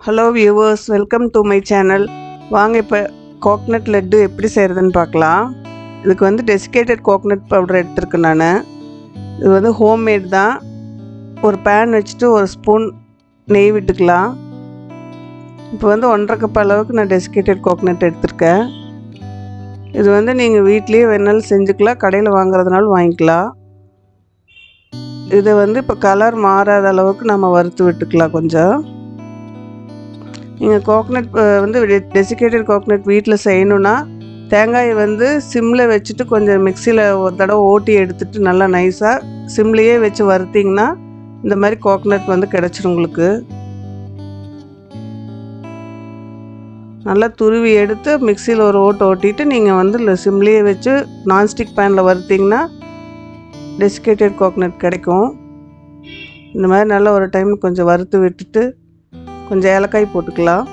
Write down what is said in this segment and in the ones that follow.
Hello viewers, welcome to my channel. வாங்க இப்போ coconut laddu எப்படி செய்கிறதுன்னு பார்க்கலாம். இதுக்கு வந்து டெசிகேட்டட் கோக்னட் பவுடர் எடுத்துருக்கேன் நான். இது வந்து ஹோம்மேட் தான். ஒரு பேன் வச்சுட்டு ஒரு ஸ்பூன் நெய் விட்டுக்கலாம். இப்போ வந்து 1.5 கப் அளவுக்கு நான் டெசிகேட்டட் கோக்னட் எடுத்திருக்கேன். இது வந்து நீங்கள் வீட்லேயே வேணாலும் செஞ்சுக்கலாம், கடையில் வாங்குறதுனாலும் வாங்கிக்கலாம். இதை வந்து இப்போ கலர் மாறாத அளவுக்கு நம்ம வறுத்து விட்டுக்கலாம். கொஞ்சம் நீங்கள் கோக்னட் வந்து டெசிகேட்டட் கோக்னட் வீட்டில் செய்யணுன்னா தேங்காயை வந்து சிம்மில் வச்சுட்டு கொஞ்சம் மிக்சியில் ஒரு தடவை ஓட்டி எடுத்துகிட்டு நல்லா நைஸாக சிம்லேயே வச்சு வறுத்திங்கன்னா இந்த மாதிரி கோக்னட் வந்து கிடச்சிடும் உங்களுக்கு. நல்லா துருவி எடுத்து மிக்சியில் ஒரு ஓட்டிட்டு நீங்கள் வந்து சிம்லேயே வச்சு நான்ஸ்டிக் பேனில் வறுத்திங்கன்னா டெசிகேட்டட் கோக்னட் கிடைக்கும். இந்த மாதிரி நல்லா ஒரு டைம் கொஞ்சம் வறுத்து விட்டுட்டு கொஞ்சம் ஏலக்காய் போட்டுக்கலாம்.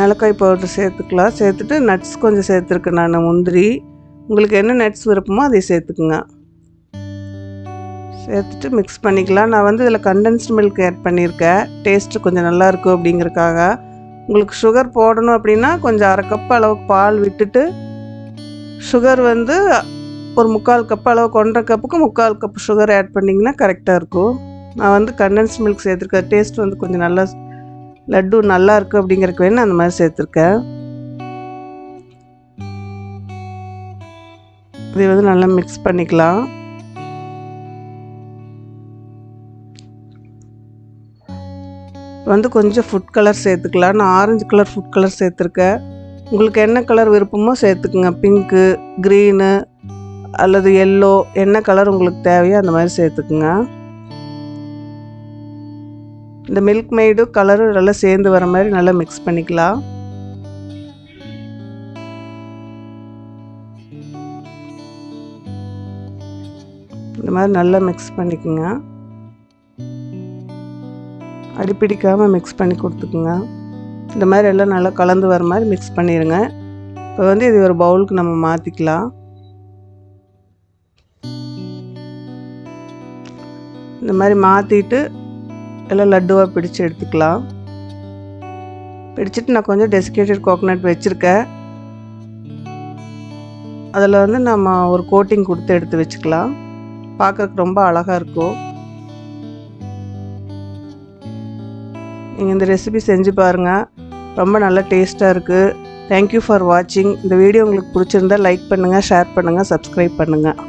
ஏலக்காய் பவுடர் சேர்த்துக்கலாம். சேர்த்துட்டு நட்ஸ் கொஞ்சம் சேர்த்துருக்கேன் நான், முந்திரி. உங்களுக்கு என்ன நட்ஸ் விருப்பமோ அதை சேர்த்துக்குங்க. சேர்த்துட்டு மிக்ஸ் பண்ணிக்கலாம். நான் வந்து இதில் கண்டென்ஸ்டு மில்க் ஆட் பண்ணியிருக்கேன், டேஸ்ட்டு கொஞ்சம் நல்லாயிருக்கும் அப்படிங்கிறதுக்காக. உங்களுக்கு சுகர் போடணும் அப்படின்னா கொஞ்சம் 1/2 கப் அளவுக்கு பால் விட்டுட்டு சுகர் வந்து ஒரு 3/4 கப் அளவுக்கு, 1.5 கப்புக்கு 3/4 கப் சுகர் ஆட் பண்ணிங்கன்னா கரெக்டாக இருக்கும். நான் வந்து கண்டென்ஸ்டு மில்க் சேர்த்துருக்கேன். டேஸ்ட் வந்து கொஞ்சம் நல்லா லட்டு நல்லா இருக்குது அப்படிங்கிறதுக்கு வேணும் அந்த மாதிரி சேர்த்துருக்கேன். இதை வந்து நல்லா மிக்ஸ் பண்ணிக்கலாம். வந்து கொஞ்சம் ஃபுட் கலர் சேர்த்துக்கலாம். நான் ஆரஞ்சு கலர் ஃபுட் கலர் சேர்த்துருக்கேன். உங்களுக்கு என்ன கலர் விருப்பமோ சேர்த்துக்குங்க. பிங்க்கு, க்ரீனு அல்லது எல்லோ, என்ன கலர் உங்களுக்கு தேவையோ அந்த மாதிரி சேர்த்துக்குங்க. இந்த மில்க் மெய்டு கலரு நல்லா சேர்ந்து வர மாதிரி நல்லா மிக்ஸ் பண்ணிக்கலாம். இந்த மாதிரி நல்லா மிக்ஸ் பண்ணிக்கோங்க. அடிப்பிடிக்காமல் மிக்ஸ் பண்ணி கொடுத்துக்குங்க. இந்த மாதிரி எல்லாம் நல்லா கலந்து வர மாதிரி மிக்ஸ் பண்ணிடுங்க. இப்போ வந்து இது ஒரு பவுலுக்கு நம்ம மாற்றிக்கலாம். இந்த மாதிரி மாற்றிட்டு எல்லாம் லட்டுவாக பிடிச்சி எடுத்துக்கலாம். பிடிச்சிட்டு நான் கொஞ்சம் டெசிகேட்டட் கோகோனட் வச்சுருக்கேன். அதில் வந்து நம்ம ஒரு கோட்டிங் கொடுத்து எடுத்து வச்சுக்கலாம். பார்க்குறதுக்கு ரொம்ப அழகாக இருக்கும். நீங்கள் இந்த ரெசிபி செஞ்சு பாருங்கள், ரொம்ப நல்லா டேஸ்ட்டாக இருக்குது. தேங்க்யூ ஃபார் வாட்சிங். இந்த வீடியோ உங்களுக்கு பிடிச்சிருந்தால் லைக் பண்ணுங்கள், ஷேர் பண்ணுங்கள், சப்ஸ்கிரைப் பண்ணுங்கள்.